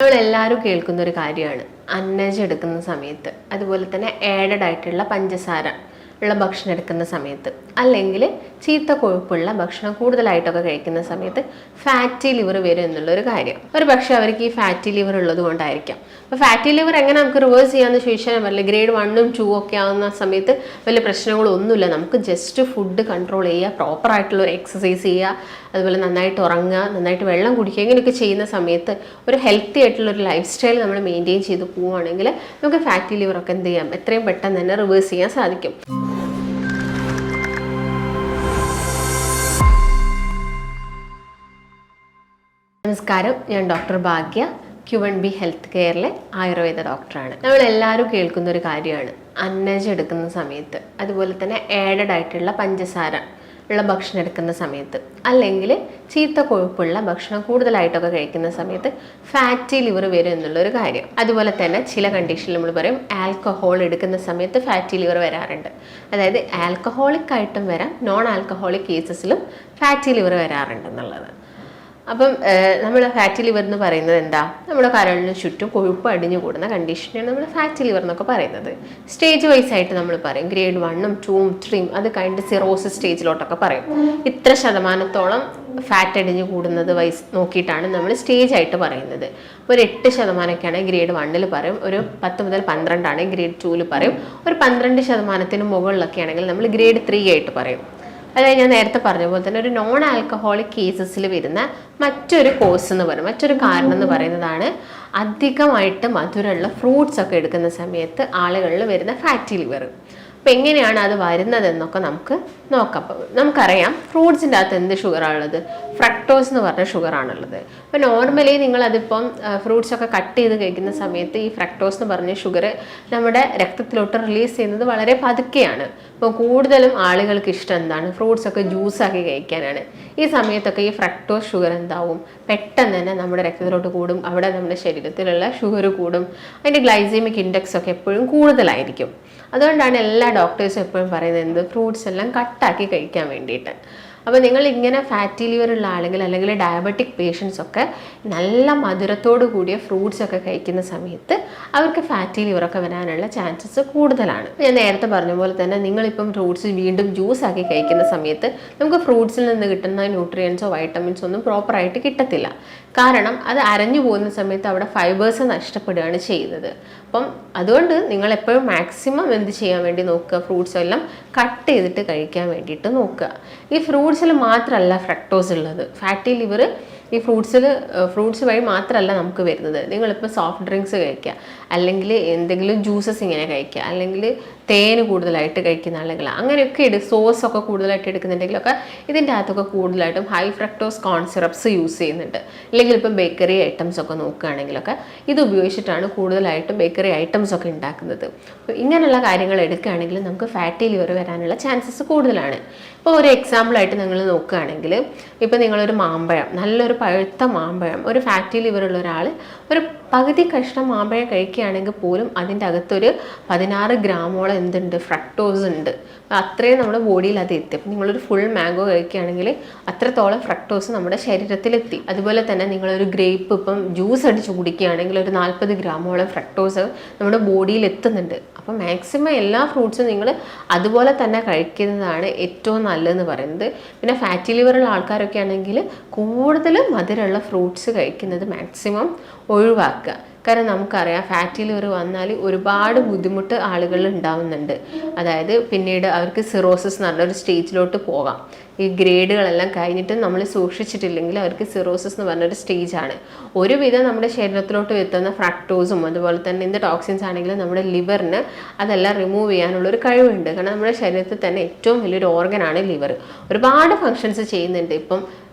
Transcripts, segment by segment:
നമ്മളെല്ലാവരും കേൾക്കുന്ന ഒരു കാര്യമാണ് അന്നജം എടുക്കുന്ന സമയത്ത്, അതുപോലെ തന്നെ ആഡഡ് ആയിട്ടുള്ള പഞ്ചസാര ഉള്ള ഭക്ഷണം എടുക്കുന്ന സമയത്ത്, അല്ലെങ്കിൽ ചീത്ത കൊഴുപ്പുള്ള ഭക്ഷണം കൂടുതലായിട്ടൊക്കെ കഴിക്കുന്ന സമയത്ത് ഫാറ്റി ലിവർ വരും എന്നുള്ളൊരു കാര്യം. ഒരു പക്ഷേ അവർക്ക് ഈ ഫാറ്റി ലിവർ ഉള്ളത് കൊണ്ടായിരിക്കാം. അപ്പോൾ ഫാറ്റി ലിവർ എങ്ങനെ നമുക്ക് റിവേഴ്സ് ചെയ്യാമെന്ന് ചോദിച്ചാൽ വല്ല ഗ്രേഡ് 1ഉം 2 ഒക്കെ ആവുന്ന സമയത്ത് വലിയ പ്രശ്നങ്ങളൊന്നുമില്ല. നമുക്ക് ജസ്റ്റ് ഫുഡ് കൺട്രോൾ ചെയ്യുക, പ്രോപ്പറായിട്ടുള്ള ഒരു എക്സസൈസ് ചെയ്യുക, അതുപോലെ നന്നായിട്ട് ഉറങ്ങുക, നന്നായിട്ട് വെള്ളം കുടിക്കുക, ഇങ്ങനെയൊക്കെ ചെയ്യുന്ന സമയത്ത് ഒരു ഹെൽത്തി ആയിട്ടുള്ള ഒരു ലൈഫ് സ്റ്റൈൽ നമ്മൾ മെയിൻറ്റെയിൻ ചെയ്ത് പോവുകയാണെങ്കിൽ നമുക്ക് ഫാറ്റി ലിവറൊക്കെ എന്ത് ചെയ്യാം, എത്രയും പെട്ടെന്ന് തന്നെ റിവേഴ്സ് ചെയ്യാൻ സാധിക്കും. നമസ്കാരം, ഞാൻ ഡോക്ടർ ഭാഗ്യ, Q1B ഹെൽത്ത് കെയറിലെ ആയുർവേദ ഡോക്ടറാണ്. നമ്മളെല്ലാവരും കേൾക്കുന്ന ഒരു കാര്യമാണ് അന്നജം എടുക്കുന്ന സമയത്ത്, അതുപോലെ തന്നെ ആഡഡ് ആയിട്ടുള്ള പഞ്ചസാര ഉള്ള ഭക്ഷണം എടുക്കുന്ന സമയത്ത്, അല്ലെങ്കിൽ ചീത്ത കൊഴുപ്പുള്ള ഭക്ഷണം കൂടുതലായിട്ടൊക്കെ കഴിക്കുന്ന സമയത്ത് ഫാറ്റി ലിവർ വരും എന്നുള്ളൊരു കാര്യം. അതുപോലെ തന്നെ ചില കണ്ടീഷനിൽ നമ്മൾ പറയും ആൽക്കഹോൾ എടുക്കുന്ന സമയത്ത് ഫാറ്റി ലിവർ വരാറുണ്ട്. അതായത് ആൽക്കഹോളിക് ആയിട്ടും വരാം, നോൺ ആൽക്കഹോളിക് കേസസിലും ഫാറ്റി ലിവർ വരാറുണ്ടെന്നുള്ളത്. അപ്പം നമ്മൾ ഫാറ്റി ലിവർ എന്ന് പറയുന്നത് എന്താ? നമ്മുടെ കരളിന് ചുറ്റും കൊഴുപ്പ് അടിഞ്ഞു കൂടുന്ന കണ്ടീഷനാണ് നമ്മൾ ഫാറ്റി ലിവർ എന്നൊക്കെ പറയുന്നത്. സ്റ്റേജ് വൈസ് ആയിട്ട് നമ്മൾ പറയും, ഗ്രേഡ് 1ഉം 2ഉം 3ഉം അത് കഴിഞ്ഞിട്ട് സിറോസിസ് സ്റ്റേജിലോട്ടൊക്കെ പറയും. ഇത്ര ശതമാനത്തോളം ഫാറ്റ് അടിഞ്ഞു കൂടുന്നത് വൈസ് നോക്കിയിട്ടാണ് നമ്മൾ സ്റ്റേജ് ആയിട്ട് പറയുന്നത്. ഒരു 8% ഗ്രേഡ് 1ൽ പറയും, ഒരു 10 മുതൽ 12 ഗ്രേഡ് 2ൽ പറയും, ഒരു 12% മുകളിലൊക്കെ ആണെങ്കിൽ നമ്മൾ ഗ്രേഡ് 3 ആയിട്ട് പറയും. അതായത് ഞാൻ നേരത്തെ പറഞ്ഞ പോലെ തന്നെ ഒരു നോൺ ആൽക്കഹോളിക് കേസസിൽ വരുന്ന മറ്റൊരു കോസ് എന്ന് പറയും, മറ്റൊരു കാരണം എന്ന് പറയുന്നതാണ് അധികമായിട്ട് മധുരമുള്ള ഫ്രൂട്ട്സ് ഒക്കെ എടുക്കുന്ന സമയത്ത് ആളുകളിൽ വരുന്ന ഫാറ്റി ലിവർ. അപ്പം എങ്ങനെയാണ് അത് വരുന്നതെന്നൊക്കെ നമുക്ക് നോക്കാം. അപ്പം നമുക്കറിയാം ഫ്രൂട്ട്സിൻ്റെ അകത്ത് എന്ത് ഷുഗറാണുള്ളത്? ഫ്രക്ടോസ് എന്ന് പറഞ്ഞ ഷുഗറാണുള്ളത്. അപ്പോൾ നോർമലി നിങ്ങളതിപ്പം ഫ്രൂട്ട്സൊക്കെ കട്ട് ചെയ്ത് കഴിക്കുന്ന സമയത്ത് ഈ ഫ്രക്ടോസ് എന്ന് പറഞ്ഞ ഷുഗർ നമ്മുടെ രക്തത്തിലോട്ട് റിലീസ് ചെയ്യുന്നത് വളരെ പതുക്കെയാണ്. അപ്പോൾ കൂടുതലും ആളുകൾക്ക് ഇഷ്ടം എന്താണ്? ഫ്രൂട്ട്സൊക്കെ ജ്യൂസാക്കി കഴിക്കാനാണ്. ഈ സമയത്തൊക്കെ ഈ ഫ്രക്ടോസ് ഷുഗർ എന്താവും? പെട്ടെന്ന് തന്നെ നമ്മുടെ രക്തത്തിലോട്ട് കൂടും, അവിടെ നമ്മുടെ ശരീരത്തിലുള്ള ഷുഗർ കൂടും, അതിൻ്റെ ഗ്ലൈസീമിക് ഇൻഡെക്സ് ഒക്കെ എപ്പോഴും കൂടുതലായിരിക്കും. അതുകൊണ്ടാണ് എല്ലാ ഡോക്ടേഴ്സും എപ്പോഴും പറയുന്നത് എന്ത്, ഫ്രൂട്ട്സ് എല്ലാം കട്ടാക്കി കഴിക്കാൻ വേണ്ടിയിട്ട്. അപ്പോൾ നിങ്ങൾ ഇങ്ങനെ ഫാറ്റി ലിവർ ഉള്ള ആളുകൾ അല്ലെങ്കിൽ ഡയബറ്റിക് പേഷ്യൻസ് ഒക്കെ നല്ല മധുരത്തോടു കൂടിയ ഫ്രൂട്ട്സ് ഒക്കെ കഴിക്കുന്ന സമയത്ത് അവർക്ക് ഫാറ്റി ലിവറൊക്കെ വരാനുള്ള ചാൻസസ് കൂടുതലാണ്. ഞാൻ നേരത്തെ പറഞ്ഞ പോലെ തന്നെ നിങ്ങളിപ്പം ഫ്രൂട്ട്സ് വീണ്ടും ജ്യൂസ് ആക്കി കഴിക്കുന്ന സമയത്ത് നമുക്ക് ഫ്രൂട്ട്സിൽ നിന്ന് കിട്ടുന്ന ന്യൂട്രിയൻസോ വൈറ്റമിൻസോ ഒന്നും പ്രോപ്പറായിട്ട് കിട്ടത്തില്ല. കാരണം അത് അരഞ്ഞു പോകുന്ന സമയത്ത് അവിടെ ഫൈബേഴ്സ് നഷ്ടപ്പെടുകയാണ് ചെയ്യുന്നത്. അപ്പം അതുകൊണ്ട് നിങ്ങൾ എപ്പോഴും മാക്സിമം എന്ത് ചെയ്യാൻ വേണ്ടി നോക്കുക, ഫ്രൂട്ട്സ് എല്ലാം കട്ട് ചെയ്തിട്ട് കഴിക്കാൻ വേണ്ടിയിട്ട് നോക്കുക. ഈ ഫ്രൂട്ട്സിൽ മാത്രമല്ല ഫ്രക്ടോസ് ഉള്ളത്. ഫാറ്റി ലിവർ ഈ ഫ്രൂട്ട്സ് വഴി മാത്രമല്ല നമുക്ക് വരുന്നത്. നിങ്ങളിപ്പോൾ സോഫ്റ്റ് ഡ്രിങ്ക്സ് കഴിക്കുക, അല്ലെങ്കിൽ എന്തെങ്കിലും ജ്യൂസസ് ഇങ്ങനെ കഴിക്കുക, അല്ലെങ്കിൽ തേന് കൂടുതലായിട്ട് കഴിക്കുന്ന ആളുകൾ അങ്ങനെയൊക്കെ സോസൊക്കെ കൂടുതലായിട്ട് എടുക്കുന്നുണ്ടെങ്കിലൊക്കെ ഇതിൻ്റെ അകത്തൊക്കെ കൂടുതലായിട്ടും ഹൈ ഫ്രക്ടോസ് കോൺ സിറപ്സ് യൂസ് ചെയ്യുന്നുണ്ട്. അല്ലെങ്കിൽ ഇപ്പം ബേക്കറി ഐറ്റംസ് ഒക്കെ നോക്കുകയാണെങ്കിലൊക്കെ ഇത് ഉപയോഗിച്ചിട്ടാണ് കൂടുതലായിട്ടും ബേക്കറി ഐറ്റംസ് ഒക്കെ ഉണ്ടാക്കുന്നത്. അപ്പോൾ ഇങ്ങനെയുള്ള കാര്യങ്ങൾ എടുക്കുകയാണെങ്കിൽ നമുക്ക് ഫാറ്റി ലിവർ വരാനുള്ള ചാൻസസ് കൂടുതലാണ്. ഇപ്പോൾ ഒരു എക്സാമ്പിളായിട്ട് നിങ്ങൾ നോക്കുകയാണെങ്കിൽ, ഇപ്പോൾ നിങ്ങളൊരു മാമ്പഴം, നല്ലൊരു പഴുത്ത മാമ്പഴം, ഒരു ഫാറ്റി ലിവർ ഉള്ള ഒരാൾ ഒരു പകുതി കഷ്ണം മാമ്പഴം കഴിക്കുകയാണെങ്കിൽ പോലും അതിൻ്റെ അകത്തൊരു 16 ഗ്രാമോളം എന്തുണ്ട്, ഫ്രക്ടോസ് ഉണ്ട്. അത്രയും നമ്മുടെ ബോഡിയിൽ അത് എത്തി. അപ്പം നിങ്ങളൊരു ഫുൾ മാംഗോ കഴിക്കുകയാണെങ്കിൽ അത്രത്തോളം ഫ്രക്ടോസ് നമ്മുടെ ശരീരത്തിലെത്തി. അതുപോലെ തന്നെ നിങ്ങളൊരു ഗ്രേപ്പ് ഇപ്പം ജ്യൂസ് അടിച്ച് കുടിക്കുകയാണെങ്കിൽ ഒരു 40 ഗ്രാമോളം ഫ്രക്ടോസ് നമ്മുടെ ബോഡിയിൽ എത്തുന്നുണ്ട്. അപ്പം മാക്സിമം എല്ലാ ഫ്രൂട്ട്സും നിങ്ങൾ അതുപോലെ തന്നെ കഴിക്കുന്നതാണ് ഏറ്റവും നല്ലതെന്ന് പറയുന്നത്. പിന്നെ ഫാറ്റി ലിവറുള്ള ആൾക്കാരൊക്കെ ആണെങ്കിൽ കൂടുതലും മധുരമുള്ള ഫ്രൂട്ട്സ് കഴിക്കുന്നത് മാക്സിമം ഒഴിവാക്കുക. കാരണം നമുക്കറിയാം ഫാറ്റി ലിവർ വന്നാൽ ഒരുപാട് ബുദ്ധിമുട്ട് ആളുകളിൽ ഉണ്ടാവുന്നുണ്ട്. അതായത് പിന്നീട് അവർക്ക് സിറോസിസ് എന്ന് പറഞ്ഞൊരു സ്റ്റേജിലോട്ട് പോകാം. ഈ ഗ്രേഡുകളെല്ലാം കഴിഞ്ഞിട്ട് നമ്മൾ സൂക്ഷിച്ചിട്ടില്ലെങ്കിൽ അവർക്ക് സിറോസിസ് എന്ന് പറഞ്ഞൊരു സ്റ്റേജാണ്. ഒരുവിധം നമ്മുടെ ശരീരത്തിലോട്ട് എത്തുന്ന ഫ്രക്ടോസും അതുപോലെ തന്നെ എന്ത് ടോക്സിൻസ് ആണെങ്കിലും നമ്മുടെ ലിവറിന് അതെല്ലാം റിമൂവ് ചെയ്യാനുള്ളൊരു കഴിവുണ്ട്. കാരണം നമ്മുടെ ശരീരത്തിൽ തന്നെ ഏറ്റവും വലിയൊരു ഓർഗനാണ് ലിവർ. ഒരുപാട് ഫങ്ഷൻസ് ചെയ്യുന്നുണ്ട്. ഇപ്പം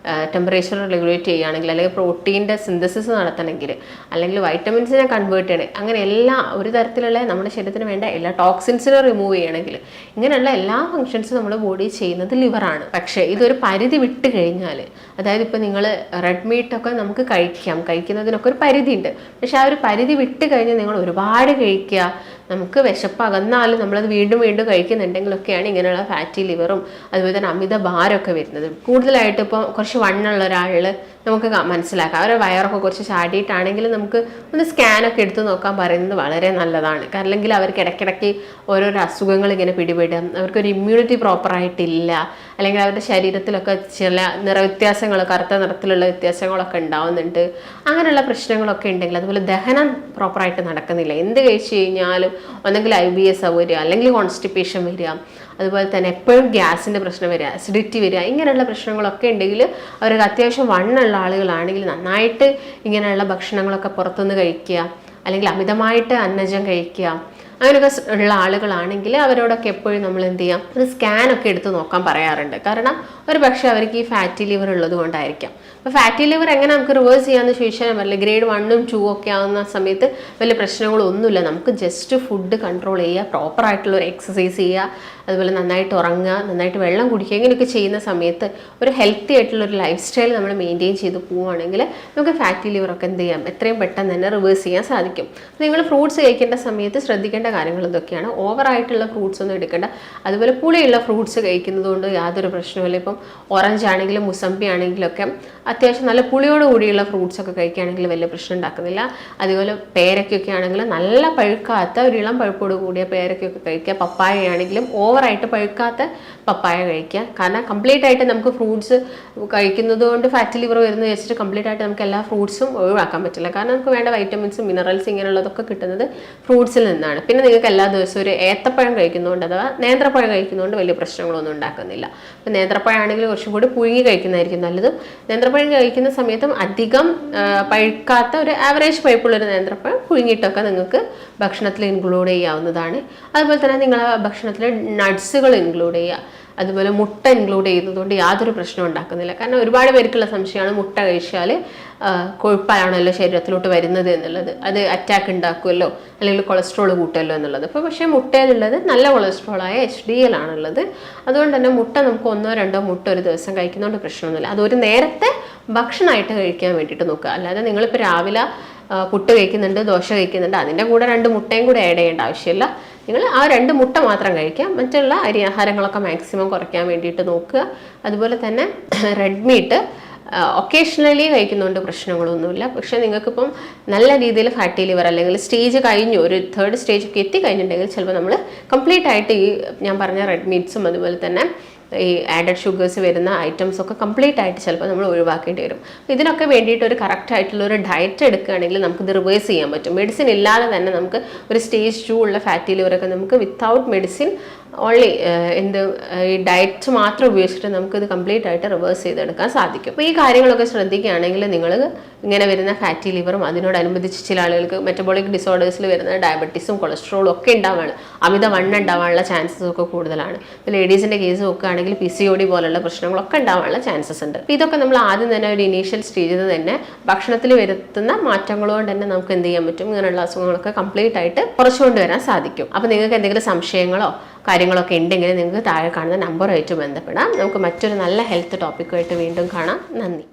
ടെമ്പറേച്ചർ റെഗുലേറ്റ് ചെയ്യുകയാണെങ്കിൽ, അല്ലെങ്കിൽ പ്രോട്ടീൻ്റെ സിന്തസിസ് നടത്തണമെങ്കിൽ, അല്ലെങ്കിൽ വൈറ്റമിൻസിനെ കൺവേർട്ട് ചെയ്യണം, അങ്ങനെ എല്ലാ ഒരു തരത്തിലുള്ള നമ്മുടെ ശരീരത്തിന് വേണ്ട എല്ലാ ടോക്സിൻസിനെ റിമൂവ് ചെയ്യണമെങ്കിൽ, ഇങ്ങനെയുള്ള എല്ലാ ഫങ്ഷൻസും നമ്മുടെ ബോഡി ചെയ്യുന്നത് ലിവറാണ്. പക്ഷേ ഇതൊരു പരിധി വിട്ട് കഴിഞ്ഞാൽ, അതായത് ഇപ്പോൾ നിങ്ങൾ റെഡ് മീറ്റൊക്കെ നമുക്ക് കഴിക്കുന്നതിനൊക്കെ ഒരു പരിധിയുണ്ട്. പക്ഷെ ആ ഒരു പരിധി വിട്ട് കഴിഞ്ഞാൽ നിങ്ങൾ ഒരുപാട് കഴിക്കുക, നമുക്ക് വിശപ്പ് അകന്നാലും നമ്മളത് വീണ്ടും വീണ്ടും കഴിക്കുന്നുണ്ടെങ്കിലൊക്കെയാണ് ഇങ്ങനെയുള്ള ഫാറ്റി ലിവറും അതുപോലെ തന്നെ അമിത ഭാരമൊക്കെ വരുന്നത്. കൂടുതലായിട്ട് ഇപ്പോൾ കുറച്ച് വണ്ണുള്ള ഒരാളിൽ നമുക്ക് മനസ്സിലാക്കാം. അവരുടെ വയറൊക്കെ കുറച്ച് ചാടിയിട്ടാണെങ്കിൽ നമുക്ക് ഒന്ന് സ്കാനൊക്കെ എടുത്ത് നോക്കാൻ പറയുന്നത് വളരെ നല്ലതാണ്. കാരണം അല്ലെങ്കിൽ അവർക്ക് ഇടയ്ക്കിടയ്ക്ക് ഓരോരോ അസുഖങ്ങൾ ഇങ്ങനെ പിടിപെടും, അവർക്കൊരു ഇമ്മ്യൂണിറ്റി പ്രോപ്പറായിട്ടില്ല, അല്ലെങ്കിൽ അവരുടെ ശരീരത്തിലൊക്കെ ചില നിറവ്യത്യാസങ്ങൾ, കറുത്ത നിറത്തിലുള്ള വ്യത്യാസങ്ങളൊക്കെ ഉണ്ടാവുന്നുണ്ട്. അങ്ങനെയുള്ള പ്രശ്നങ്ങളൊക്കെ ഉണ്ടെങ്കിൽ, അതുപോലെ ദഹനം പ്രോപ്പറായിട്ട് നടക്കുന്നില്ല, എന്ത് കഴിച്ചു കഴിഞ്ഞാലും ഒന്നെങ്കിൽ IBS വരിക, അല്ലെങ്കിൽ കോൺസ്റ്റിപ്പേഷൻ വരിക, അതുപോലെ തന്നെ എപ്പോഴും ഗ്യാസിൻ്റെ പ്രശ്നം വരിക, അസിഡിറ്റി വരിക, ഇങ്ങനെയുള്ള പ്രശ്നങ്ങളൊക്കെ ഉണ്ടെങ്കിൽ അവർക്ക് അത്യാവശ്യം വണ്ണുള്ള ആളുകളാണെങ്കിൽ നന്നായിട്ട് ഇങ്ങനെയുള്ള ഭക്ഷണങ്ങളൊക്കെ പുറത്തുനിന്ന് കഴിക്കുക, അല്ലെങ്കിൽ അമിതമായിട്ട് അന്നജം കഴിക്കുക, അങ്ങനെയൊക്കെ ഉള്ള ആളുകളാണെങ്കിൽ അവരോടൊക്കെ എപ്പോഴും നമ്മൾ എന്ത് ചെയ്യാം, ഒരു സ്കാനൊക്കെ എടുത്ത് നോക്കാൻ പറയാറുണ്ട്. കാരണം ഒരു പക്ഷേ അവർക്ക് ഈ ഫാറ്റി ലിവർ ഉള്ളത് കൊണ്ടായിരിക്കാം. അപ്പോൾ ഫാറ്റി ലിവർ എങ്ങനെ നമുക്ക് റിവേഴ്സ് ചെയ്യാമെന്ന് ചോദിച്ചാൽ പറ്റില്ല. ഗ്രേഡ് 1ഉം 2 ഒക്കെ ആവുന്ന സമയത്ത് വലിയ പ്രശ്നങ്ങളൊന്നുമില്ല. നമുക്ക് ജസ്റ്റ് ഫുഡ് കൺട്രോൾ ചെയ്യുക, പ്രോപ്പറായിട്ടുള്ളൊരു എക്സസൈസ് ചെയ്യുക, അതുപോലെ നന്നായിട്ട് ഉറങ്ങുക, നന്നായിട്ട് വെള്ളം കുടിക്കുക, ഇങ്ങനെയൊക്കെ ചെയ്യുന്ന സമയത്ത് ഒരു ഹെൽത്തി ആയിട്ടുള്ളൊരു ലൈഫ് സ്റ്റൈൽ നമ്മൾ മെയിൻറ്റെയിൻ ചെയ്ത് പോവുകയാണെങ്കിൽ നമുക്ക് ഫാറ്റി ലിവറൊക്കെ എന്ത് ചെയ്യാം, എത്രയും പെട്ടെന്ന് തന്നെ റിവേഴ്സ് ചെയ്യാൻ സാധിക്കും. നിങ്ങൾ ഫ്രൂട്ട്സ് കഴിക്കേണ്ട സമയത്ത് ശ്രദ്ധിക്കേണ്ട കാര്യങ്ങൾ ഇതൊക്കെയാണ്. ഓവറായിട്ടുള്ള ഫ്രൂട്ട്സ് ഒന്നും എടുക്കേണ്ട. അതുപോലെ പുളിയുള്ള ഫ്രൂട്ട്സ് കഴിക്കുന്നത് കൊണ്ട് യാതൊരു പ്രശ്നമില്ല. ഇപ്പം ഓറഞ്ച് ആണെങ്കിലും മുസമ്പി ആണെങ്കിലും ഒക്കെ അത്യാവശ്യം നല്ല പുളിയോട് കൂടിയുള്ള ഫ്രൂട്ട്സ് ഒക്കെ കഴിക്കുകയാണെങ്കിൽ വലിയ പ്രശ്നം ഉണ്ടാക്കുന്നില്ല. അതുപോലെ പേരയ്ക്കൊക്കെ ആണെങ്കിൽ നല്ല പഴുക്കാത്ത ഒരു ഇളം പഴുപ്പോട് കൂടിയ പേരയ്ക്കൊക്കെ കഴിക്കുക. പപ്പായ ആണെങ്കിലും ഓവറായിട്ട് പഴുക്കാത്ത പപ്പായ കഴിക്കുക. കാരണം കംപ്ലീറ്റ് ആയിട്ട് നമുക്ക് ഫ്രൂട്ട്സ് കഴിക്കുന്നത് കൊണ്ട് ഫാറ്റി ലിവർ വരുന്നത് വെച്ചിട്ട് കംപ്ലീറ്റ് ആയിട്ട് നമുക്ക് എല്ലാ ഫ്രൂട്ട്സും ഒഴിവാക്കാൻ പറ്റില്ല. കാരണം നമുക്ക് വേണ്ട വൈറ്റമിൻസും മിനറൽസ് ഇങ്ങനെയുള്ളതൊക്കെ കിട്ടുന്നത് ഫ്രൂട്ട്സിൽ നിന്നാണ്. പിന്നെ നിങ്ങൾക്ക് എല്ലാ ദിവസവും ഒരു ഏത്തപ്പഴം കഴിക്കുന്നതുകൊണ്ട് അഥവാ നേന്ത്രപ്പഴം കഴിക്കുന്നതുകൊണ്ട് വലിയ പ്രശ്നങ്ങളൊന്നും ഉണ്ടാക്കുന്നില്ല. അപ്പോൾ നേന്ത്രപ്പഴം ആണെങ്കിൽ കുറച്ചും കൂടി പുഴുങ്ങി കഴിക്കുന്നതായിരിക്കും നല്ലതും. നേന്ത്രപ്പഴം കഴിക്കുന്ന സമയത്തും അധികം പഴുക്കാത്ത ഒരു ആവറേജ് പഴുപ്പുള്ളൊരു നേന്ത്രപ്പഴം പുഴുങ്ങിയിട്ടൊക്കെ നിങ്ങൾക്ക് ഭക്ഷണത്തിൽ ഇൻക്ലൂഡ് ചെയ്യാവുന്നതാണ്. അതുപോലെ തന്നെ നിങ്ങൾ ഭക്ഷണത്തിൽ നട്ട്സുകൾ ഇൻക്ലൂഡ് ചെയ്യുക. അതുപോലെ മുട്ട ഇൻക്ലൂഡ് ചെയ്യുന്നതുകൊണ്ട് യാതൊരു പ്രശ്നവും ഉണ്ടാക്കുന്നില്ല. കാരണം ഒരുപാട് പേർക്കുള്ള സംശയമാണ് മുട്ട കഴിച്ചാൽ കൊഴുപ്പാണല്ലോ ശരീരത്തിലോട്ട് വരുന്നത് എന്നുള്ളത്, അത് അറ്റാക്ക് ഉണ്ടാക്കുമല്ലോ അല്ലെങ്കിൽ കൊളസ്ട്രോൾ കൂട്ടുമല്ലോ എന്നുള്ളത്. അപ്പോൾ പക്ഷേ മുട്ടയിലുള്ളത് നല്ല കൊളസ്ട്രോളായ HDL ആണുള്ളത്. അതുകൊണ്ട് തന്നെ മുട്ട നമുക്ക് 1 or 2 മുട്ട ഒരു ദിവസം കഴിക്കുന്നതുകൊണ്ട് പ്രശ്നമൊന്നുമില്ല. അതൊരു നേരത്തെ ഭക്ഷണമായിട്ട് കഴിക്കാൻ വേണ്ടിയിട്ട് നോക്കുക. അല്ലാതെ നിങ്ങളിപ്പോൾ രാവിലെ പുട്ട് കഴിക്കുന്നുണ്ട്, ദോശ കഴിക്കുന്നുണ്ട്, അതിൻ്റെ കൂടെ 2 മുട്ടയും കൂടെ ആഡ് ചെയ്യേണ്ട ആവശ്യമില്ല. നിങ്ങൾ ആ 2 മുട്ട മാത്രം കഴിക്കുക. മറ്റുള്ള അരി ആഹാരങ്ങളൊക്കെ മാക്സിമം കുറയ്ക്കാൻ വേണ്ടിയിട്ട് നോക്കുക. അതുപോലെ തന്നെ റെഡ് മീറ്റ് ഒക്കേഷണലി കഴിക്കുന്നതുകൊണ്ട് പ്രശ്നങ്ങളൊന്നുമില്ല. പക്ഷേ നിങ്ങൾക്കിപ്പം നല്ല രീതിയിൽ ഫാറ്റി ലിവർ അല്ലെങ്കിൽ സ്റ്റേജ് കഴിഞ്ഞു, ഒരു 3rd സ്റ്റേജൊക്കെ എത്തിക്കഴിഞ്ഞിട്ടുണ്ടെങ്കിൽ ചിലപ്പോൾ നമ്മൾ കംപ്ലീറ്റ് ആയിട്ട് ഈ ഞാൻ പറഞ്ഞ റെഡ് മീറ്റ്സും അതുപോലെ തന്നെ ഈ ആഡഡ് ഷുഗേഴ്സ് വരുന്ന ഐറ്റംസ് ഒക്കെ കംപ്ലീറ്റ് ആയിട്ട് ചിലപ്പോൾ നമ്മൾ ഒഴിവാക്കേണ്ടി വരും. ഇതിനൊക്കെ വേണ്ടിയിട്ട് ഒരു കറക്റ്റ് ആയിട്ടുള്ള ഒരു ഡയറ്റ് എടുക്കുകയാണെങ്കിൽ നമുക്കിത് റിവേഴ്സ് ചെയ്യാൻ പറ്റും. മെഡിസിൻ ഇല്ലാതെ തന്നെ നമുക്ക് ഒരു സ്റ്റേജ് 2 ഉള്ള ഫാറ്റി ലിവറൊക്കെ നമുക്ക് വിത്തൗട്ട് മെഡിസിൻ ഓൺലി ഈ ഡയറ്റ് മാത്രം ഉപയോഗിച്ചിട്ട് നമുക്കിത് കംപ്ലീറ്റ് ആയിട്ട് റിവേഴ്സ് ചെയ്തെടുക്കാൻ സാധിക്കും. അപ്പോൾ ഈ കാര്യങ്ങളൊക്കെ ശ്രദ്ധിക്കുകയാണെങ്കിൽ നിങ്ങൾ ഇങ്ങനെ വരുന്ന ഫാറ്റി ലിവറും അതിനോടനുബന്ധിച്ച് ചില ആളുകൾക്ക് മെറ്റബോളിക് ഡിസോർഡേഴ്സിൽ വരുന്ന ഡയബറ്റീസും കൊളസ്ട്രോളും ഒക്കെ ഉണ്ടാവാണ്, അമിത വണ്ണം ഉണ്ടാവാനുള്ള ചാൻസസ് ഒക്കെ കൂടുതലാണ്. ഇപ്പോൾ ലേഡീസിൻ്റെ കേസ് നോക്കുകയാണെങ്കിൽ PCOD പോലുള്ള പ്രശ്നങ്ങളൊക്കെ ഉണ്ടാവാനുള്ള ചാൻസസ് ഉണ്ട്. അപ്പോൾ ഇതൊക്കെ നമ്മൾ ആദ്യം തന്നെ ഒരു ഇനീഷ്യൽ സ്റ്റേജിൽ തന്നെ ഭക്ഷണത്തിൽ വരുത്തുന്ന മാറ്റങ്ങൾ കൊണ്ട് തന്നെ നമുക്ക് എന്ത് ചെയ്യാൻ പറ്റും, ഇങ്ങനെയുള്ള അസുഖങ്ങളൊക്കെ കംപ്ലീറ്റ് ആയിട്ട് കുറച്ചുകൊണ്ട് വരാൻ സാധിക്കും. അപ്പോൾ നിങ്ങൾക്ക് എന്തെങ്കിലും സംശയങ്ങളോ കാര്യങ്ങളൊക്കെ ഉണ്ടെങ്കിൽ നിങ്ങൾക്ക് താഴെ കാണുന്ന നമ്പറുമായിട്ട് ബന്ധപ്പെടാം. നമുക്ക് മറ്റൊരു നല്ല ഹെൽത്ത് ടോപ്പിക്കുമായിട്ട് വീണ്ടും കാണാം. നന്ദി.